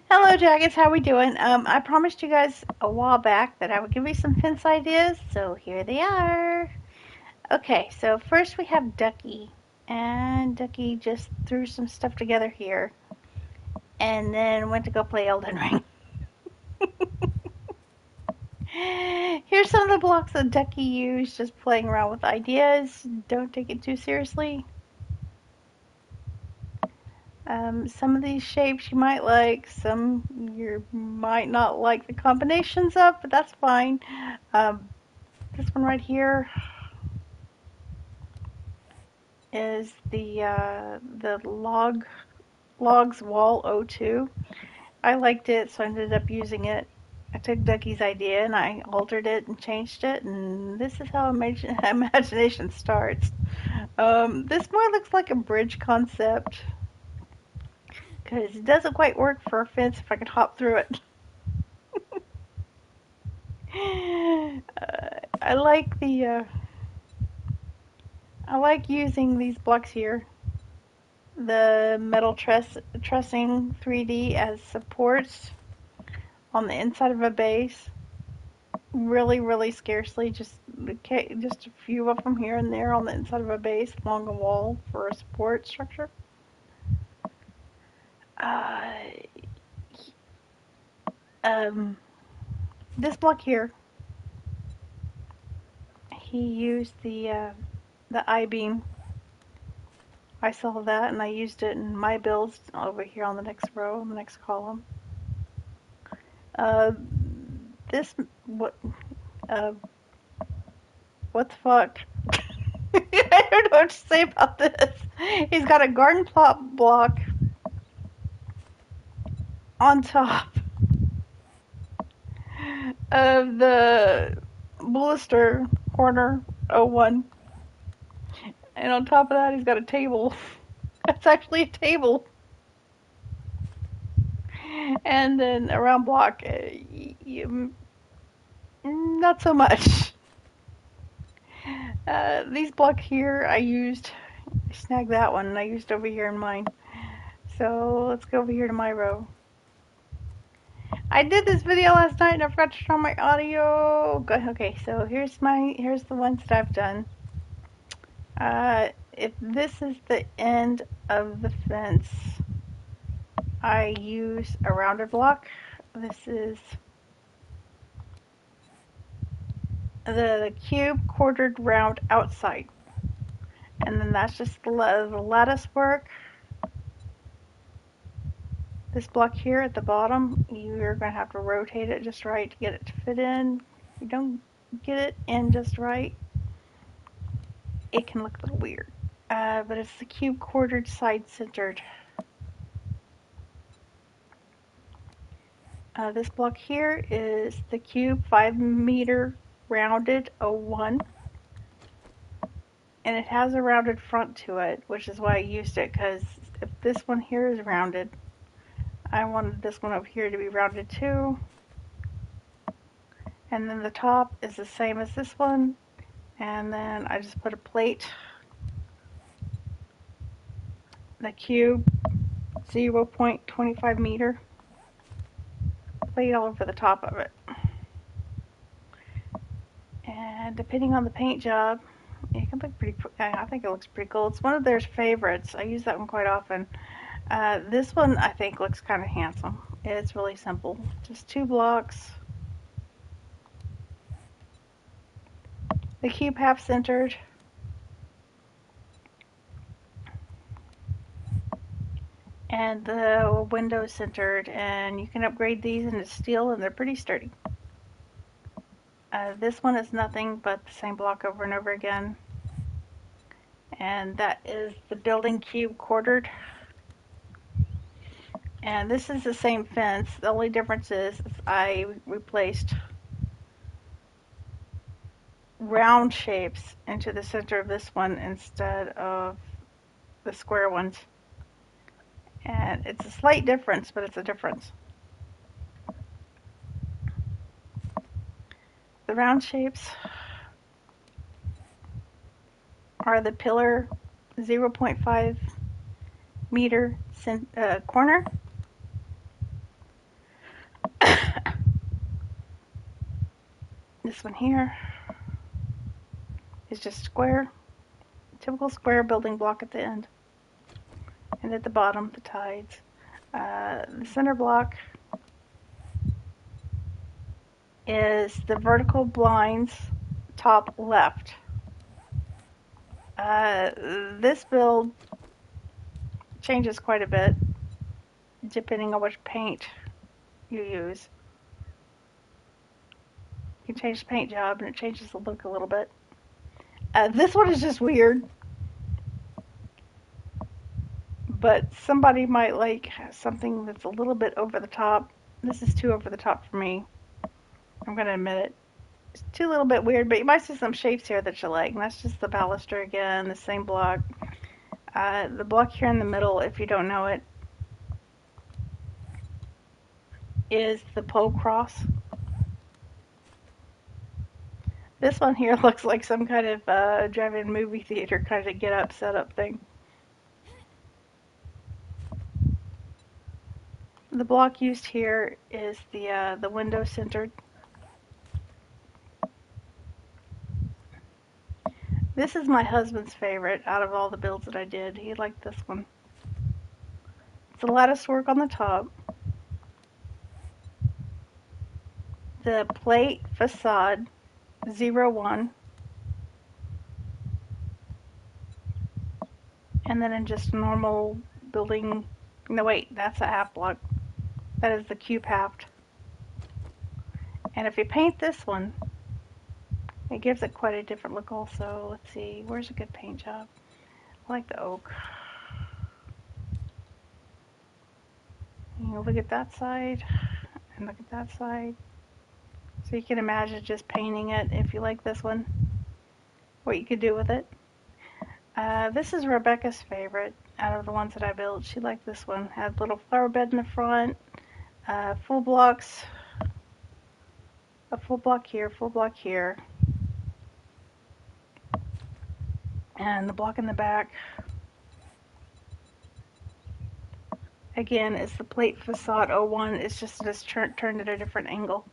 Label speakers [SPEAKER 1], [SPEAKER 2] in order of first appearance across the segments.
[SPEAKER 1] Hello, Jackets. How we doing? I promised you guys a while back that I would give you some fence ideas, so here they are. Okay, so first we have Ducky, and Ducky just threw some stuff together here, and then went to go play Elden Ring. Here's some of the blocks that Ducky used, just playing around with ideas. Don't take it too seriously. Some of these shapes you might like, some you might not like the combinations of, but that's fine. Um, this one right here is the logs wall O2. I liked it, so I ended up using it. I took Ducky's idea and I altered it and changed it, and this is how imagination starts. This more looks like a bridge concept because it doesn't quite work for a fence if I can hop through it. I like I like using these blocks here, the metal trussing 3D as supports on the inside of a base. Really, really scarcely, just a few of them here and there on the inside of a base along a wall for a support structure. Uh, um, this block here, he used the I-beam. I saw that and I used it in my builds over here on the next row, on the next column. Uh, this what uh, what the fuck? I don't know what to say about this. He's got a garden plot block on top of the blister corner O1, and on top of that he's got a table. That's actually a table. And then a round block, not so much. These blocks here I snagged that one and I used over here in mine. So let's go over here to my row. I did this video last night and I forgot to turn on my audio. Okay, so here's the ones that I've done. If this is the end of the fence, I use a rounded block. This is the cube quartered round outside. And then that's just the lattice work. This block here at the bottom, you're going to have to rotate it just right to get it to fit in. If you don't get it in just right, it can look a little weird. But it's the cube quartered side centered. This block here is the cube 5 meter rounded O1. And it has a rounded front to it, which is why I used it, because if this one here is rounded, I wanted this one over here to be rounded too. And then the top is the same as this one. And then I just put a plate, the cube 0.25 meter plate all over the top of it. And depending on the paint job, it can look pretty, I think it looks pretty cool. It's one of their favorites. I use that one quite often. This one I think looks kind of handsome. It's really simple. Just 2 blocks. The cube half centered. And the window centered. And you can upgrade these into steel and they're pretty sturdy. This one is nothing but the same block over and over again. And that is the building cube quartered. And this is the same fence. The only difference is I replaced round shapes into the center of this one instead of the square ones. And it's a slight difference, but it's a difference. The round shapes are the pillar 0.5 meter corner. This one here is just square, typical square building block at the end. And at the bottom, the tides. The center block is the vertical blinds, top left. This build changes quite a bit depending on which paint you use. You can change the paint job and it changes the look a little bit. This one is just weird, but somebody might like something that's a little bit over the top. This is too over the top for me. I'm going to admit it. It's too a little bit weird, but you might see some shapes here that you like. And that's just the baluster again, the same block. The block here in the middle, if you don't know it, is the pole cross. This one here looks like some kind of drive-in movie theater kind of get up, set up thing. The block used here is the window centered. This is my husband's favorite out of all the builds that I did. He liked this one. It's a lattice work on the top. The plate facade 01. And then in just normal building, no wait, that's a half block. That is the cube halved. And if you paint this one, it gives it quite a different look also. Let's see, where's a good paint job? I like the oak. You look at that side and look at that side. So you can imagine just painting it if you like this one, what you could do with it. This is Rebecca's favorite out of the ones that I built. She liked this one. Had a little flower bed in the front, full blocks, a full block here, and the block in the back. Again, it's the plate facade 01. It's just turned at a different angle.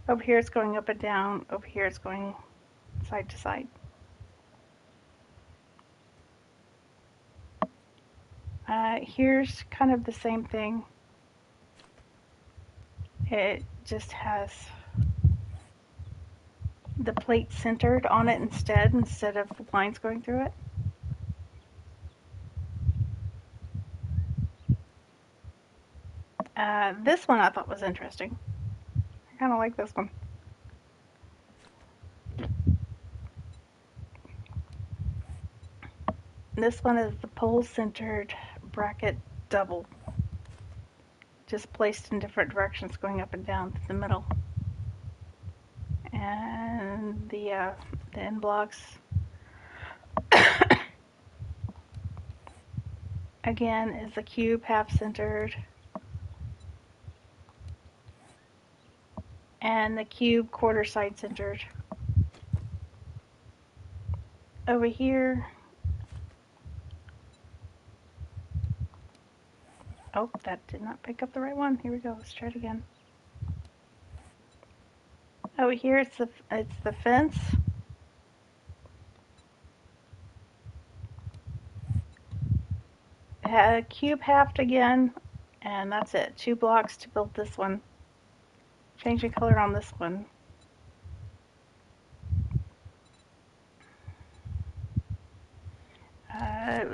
[SPEAKER 1] Over here it's going up and down. Over here it's going side to side. Here's kind of the same thing. It just has the plate centered on it instead of the lines going through it. This one I thought was interesting. I kind of like this one. This one is the pole centered bracket double, just placed in different directions going up and down to the middle. And the end blocks again is the cube half centered and the cube quarter side centered. Over here, oh, that did not pick up the right one. Here we go. Let's try it again. Over here, it's the fence. It had a cube halved again, and that's it. 2 blocks to build this one. Changing color on this one.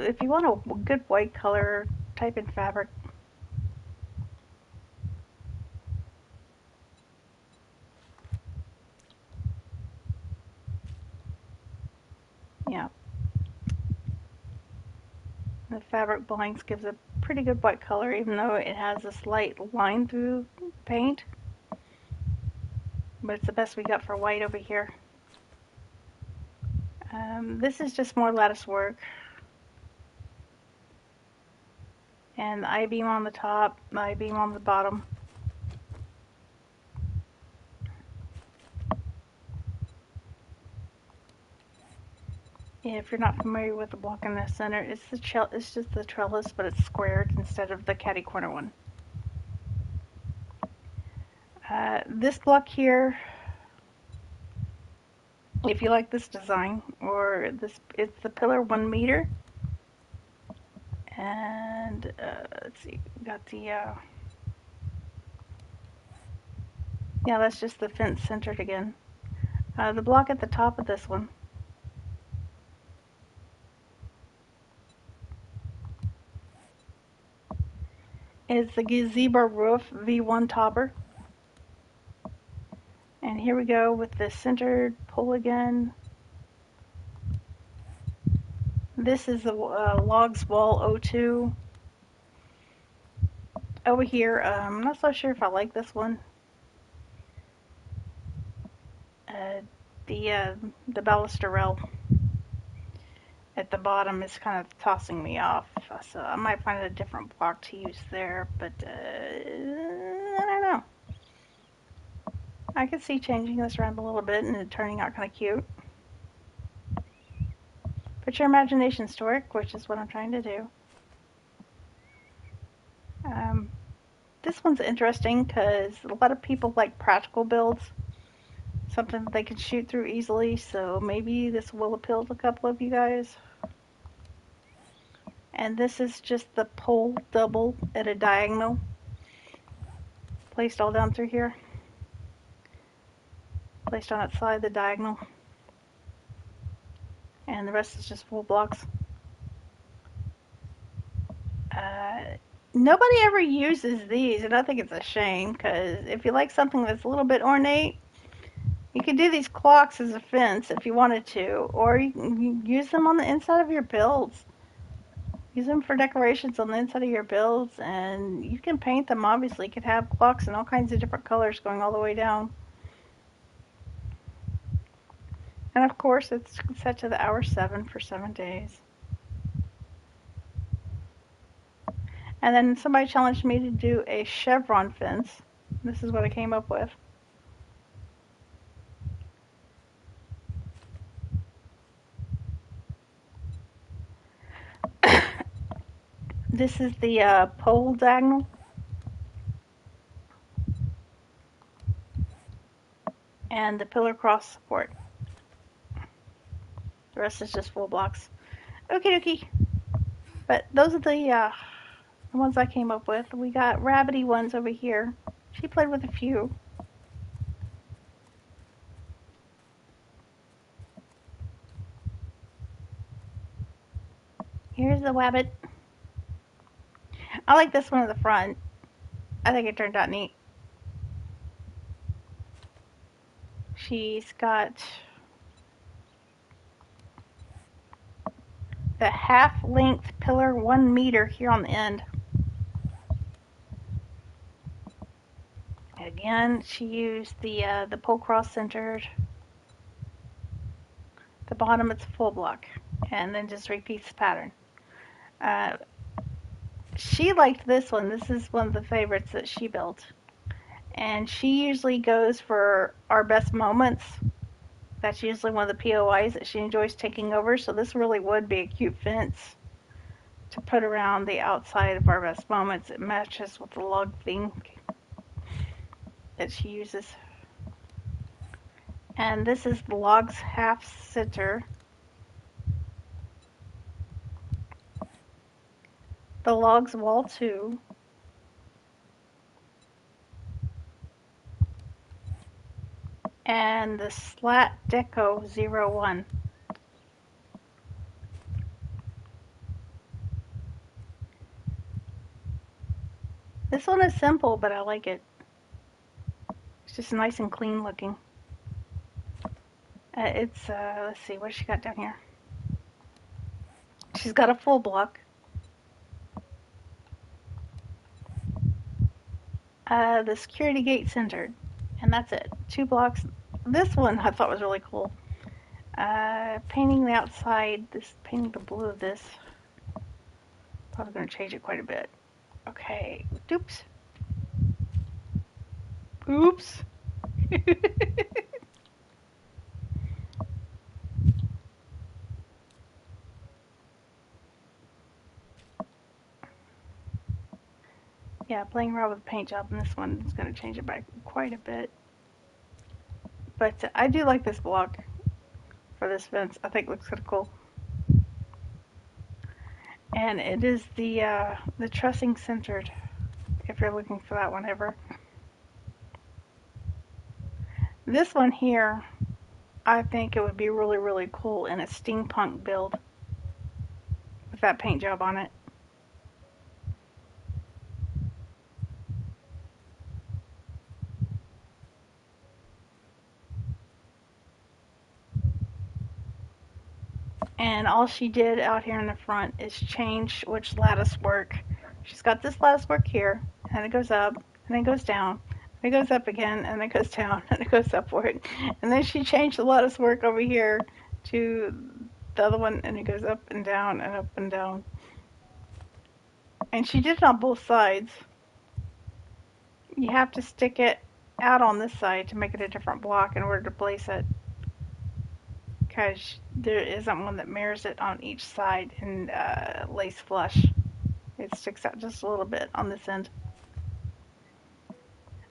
[SPEAKER 1] If you want a good white color, type in fabric. Yeah. The fabric blanks gives a pretty good white color, even though it has a slight line through paint. But it's the best we got for white over here. This is just more lattice work. And the I-beam on the top, the I-beam on the bottom. If you're not familiar with the block in the center, it's just the trellis, but it's squared instead of the catty corner one. This block here if you like this design. Or this, it's the pillar 1 meter. And let's see, we got the yeah, that's just the fence centered again. The block at the top of this one is the gazebo roof V1 topper. And here we go with the centered pole again. This is the Logs Wall 02. Over here, I'm not so sure if I like this one. Uh, the baluster rail at the bottom is kind of tossing me off, so I might find a different block to use there, but I don't know. I could see changing this around a little bit and it turning out kind of cute. Put your imaginations to work, which is what I'm trying to do. This one's interesting because a lot of people like practical builds, something that they can shoot through easily, so maybe this will appeal to a couple of you guys. And this is just the pole double at a diagonal, placed all down through here, placed on its side, the diagonal, and the rest is just full blocks. Nobody ever uses these, and I think it's a shame, because if you like something that's a little bit ornate, you could do these clocks as a fence if you wanted to, or you can use them on the inside of your builds. Use them for decorations on the inside of your builds, and you can paint them, obviously. You could have clocks in all kinds of different colors going all the way down. And of course, it's set to the hour 7 for 7 days. And then somebody challenged me to do a chevron fence. This is what I came up with. This is the pole diagonal. And the pillar cross support. The rest is just full blocks. Okie dokie. But those are the ones I came up with. We got rabbity ones over here. She played with a few. Here's the wabbit. I like this one at the front. I think it turned out neat. She's got the half-length pillar 1 meter here on the end. Again, she used the pole cross centered. The bottom it's full block, and then just repeats the pattern. She liked this one. This is one of the favorites that she built. And she usually goes for our best moments. That's usually one of the POIs that she enjoys taking over. So this really would be a cute fence to put around the outside of our best moments. It matches with the log theme that she uses. And this is the Logs Half Center. The Logs Wall 2. And the Slat Deco 01. This one is simple, but I like it. It's just nice and clean looking. Let's see, what she got down here? She's got a full block. The security gate centered. And that's it. 2 blocks. This one I thought was really cool. Painting the outside, painting the blue of this. Probably going to change it quite a bit. Okay. Oops. Oops. Yeah, playing around with the paint job in this one is going to change it by quite a bit. But I do like this block. for this fence. I think it looks kind of cool. And it is the trussing centered, if you're looking for that one ever. This one here, I think it would be really, really cool in a steampunk build with that paint job on it. And all she did out here in the front is change which lattice work. She's got this lattice work here, and it goes up, and it goes down, and it goes up again, and it goes down, and it goes upward. And then she changed the lattice work over here to the other one, and it goes up and down and up and down. And she did it on both sides. You have to stick it out on this side to make it a different block in order to place it, because there isn't one that mirrors it on each side in lace flush. It sticks out just a little bit on this end.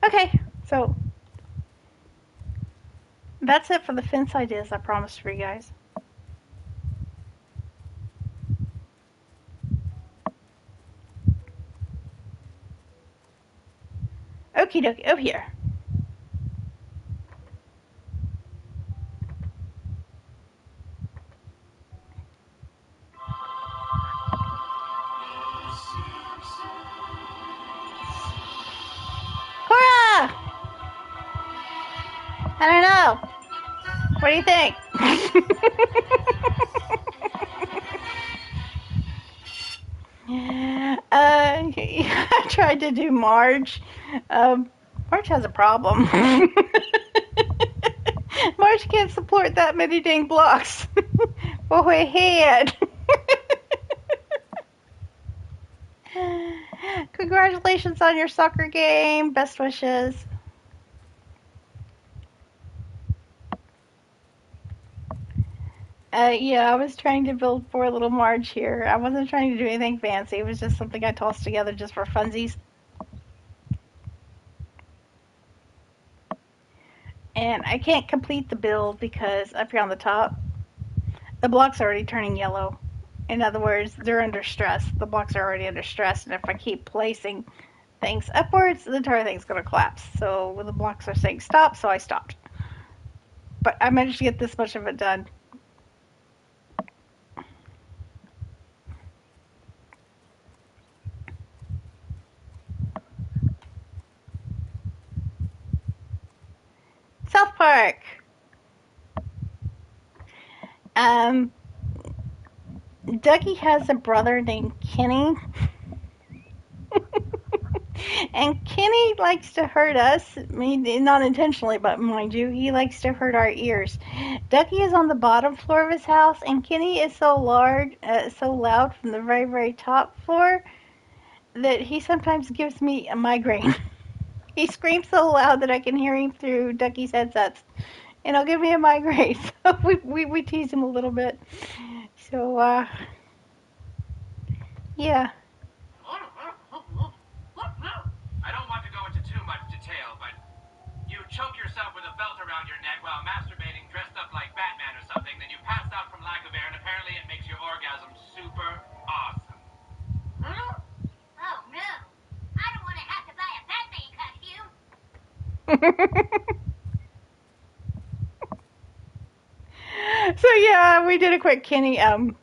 [SPEAKER 1] Okay, so that's it for the fence ideas I promised for you guys. Okie dokie, over here. Cora! I don't know. What do you think? I tried to do Marge. Marge has a problem. Marge can't support that many dang blocks for her head. Congratulations on your soccer game. Best wishes. Yeah, I was trying to build poor little Marge here. I wasn't trying to do anything fancy. It was just something I tossed together just for funsies. And I can't complete the build because up here on the top, the block's already turning yellow. In other words, they're under stress. The blocks are already under stress, and if I keep placing things upwards, the entire thing's going to collapse. So the blocks are saying stop, so I stopped. But I managed to get this much of it done. South Park. Dougie has a brother named Kenny. And Kenny likes to hurt us. I mean, not intentionally, but mind you, he likes to hurt our ears. Dougie is on the bottom floor of his house, and Kenny is so loud from the very, very top floor that he sometimes gives me a migraine. He screams so loud that I can hear him through Duckie's headsets, and it'll give me a migraine. So we tease him a little bit. So, yeah.
[SPEAKER 2] I don't want to go into too much detail, but you choke yourself with a belt around your neck while masturbating dressed up like Batman or something, then you pass out from lack of air, and apparently it makes your orgasm super awesome.
[SPEAKER 3] Huh? Oh, no. I don't want to have to buy a Batman costume.
[SPEAKER 1] So yeah, we did a quick Kenny.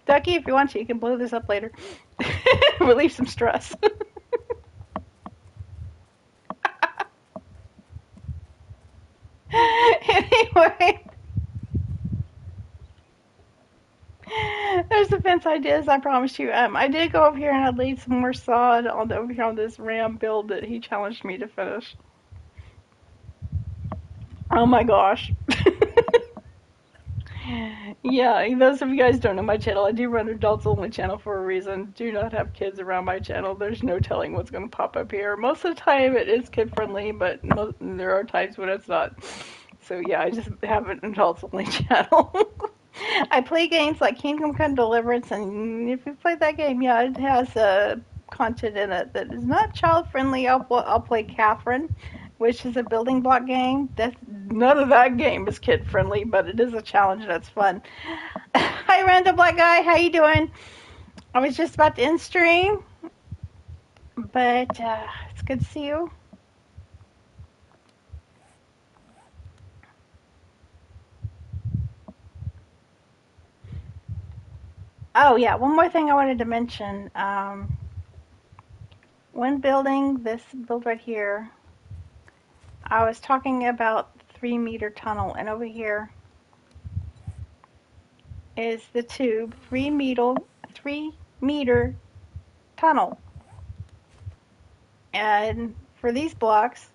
[SPEAKER 1] Ducky, if you want to, you can blow this up later. Relieve some stress. Anyway, there's the fence ideas I promised you. I did go over here and I laid some more sod on over here on this Ram build that he challenged me to finish. Oh my gosh. Yeah, those of you guys don't know my channel, I do run adults only channel for a reason. Do not have kids around my channel. There's no telling what's going to pop up here. Most of the time it is kid friendly, but there are times when it's not. So yeah, I just have an adults only channel. I play games like Kingdom Come Deliverance, and if you play that game, yeah, it has content in it that is not child friendly. I'll play Catherine. which is a building block game. None of that game is kid friendly, but it is a challenge that's fun. Hi, Random Black Guy. How you doing? I was just about to end stream, but it's good to see you. Oh yeah, one more thing I wanted to mention. When building this build right here, I was talking about 3 meter tunnel, and over here is the tube, 3 meter tunnel. And for these blocks,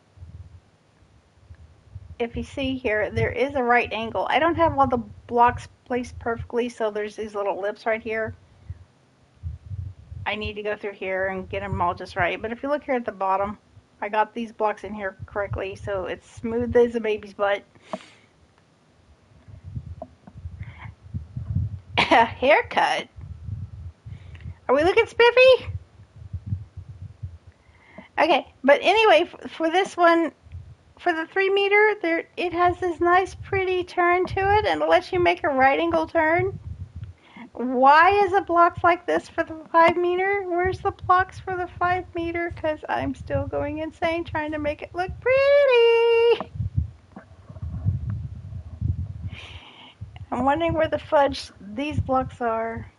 [SPEAKER 1] if you see here, there is a right angle. I don't have all the blocks placed perfectly, so there's these little lips right here. I need to go through here and get them all just right. But if you look here at the bottom, I got these blocks in here correctly, so it's smooth as a baby's butt. Haircut? Are we looking spiffy? Okay, but anyway, for this one, for the 3 meter, it has this nice pretty turn to it, and it lets you make a right angle turn. Why is it blocks like this for the 5 meter? Where's the blocks for the 5 meter? Because I'm still going insane trying to make it look pretty. I'm wondering where the fudge these blocks are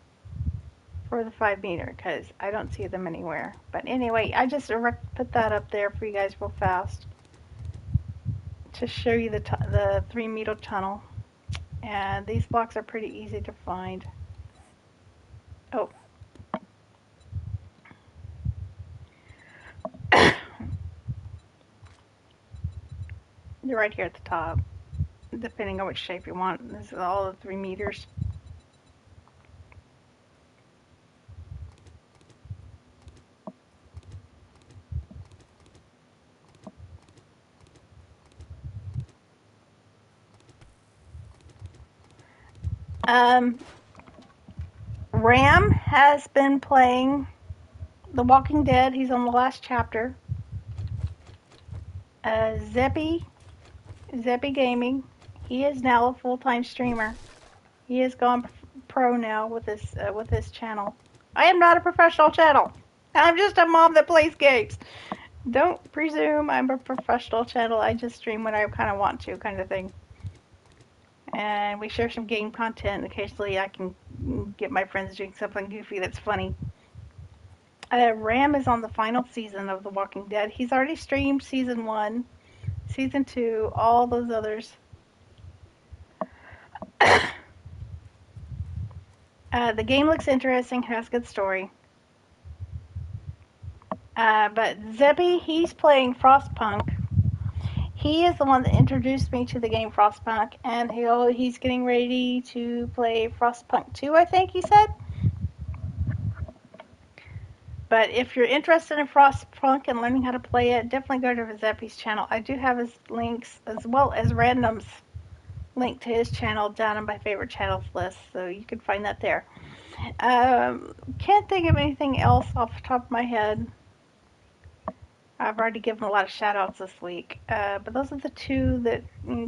[SPEAKER 1] for the 5 meter, because I don't see them anywhere. But anyway, I just put that up there for you guys real fast to show you the 3 meter tunnel. And these blocks are pretty easy to find. Oh. They're right here at the top, depending on which shape you want. This is all the 3 meters. Ram has been playing The Walking Dead. He's on the last chapter. Zeppy Gaming, he is now a full-time streamer. He has gone pro now with his channel. I am not a professional channel. I'm just a mom that plays games. Don't presume I'm a professional channel. I just stream when I kind of want to, kind of thing. And we share some game content. Occasionally I can get my friends doing something goofy that's funny. Ram is on the final season of The Walking Dead. He's already streamed season 1, season 2, all those others. The game looks interesting, has a good story. But Zebby, he's playing Frostpunk. He is the one that introduced me to the game Frostpunk, and he's getting ready to play Frostpunk 2, I think he said. But if you're interested in Frostpunk and learning how to play it, definitely go to Zeppy's channel. I do have his links, as well as Random's link to his channel down on my favorite channels list, so you can find that there. Can't think of anything else off the top of my head. I've already given a lot of shout outs this week, but those are the two that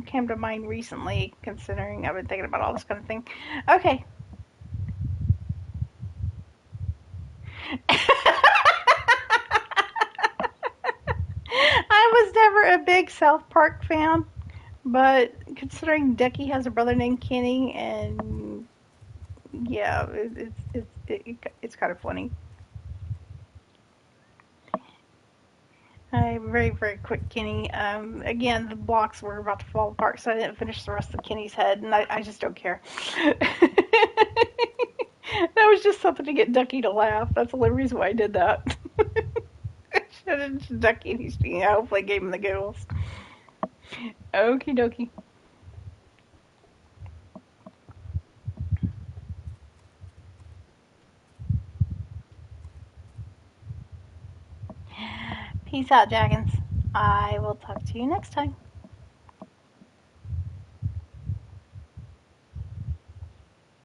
[SPEAKER 1] came to mind recently, considering I've been thinking about all this kind of thing. Okay. I was never a big South Park fan, but considering Ducky has a brother named Kenny, and yeah, it's kind of funny. Very, very quick, Kenny. Again, the blocks were about to fall apart, so I didn't finish the rest of Kenny's head, and I just don't care. That was just something to get Ducky to laugh. That's the only reason why I did that. It's Ducky, and he's, hopefully gave him the giggles. Okie dokie. Peace out, Dragons. I will talk to you next time.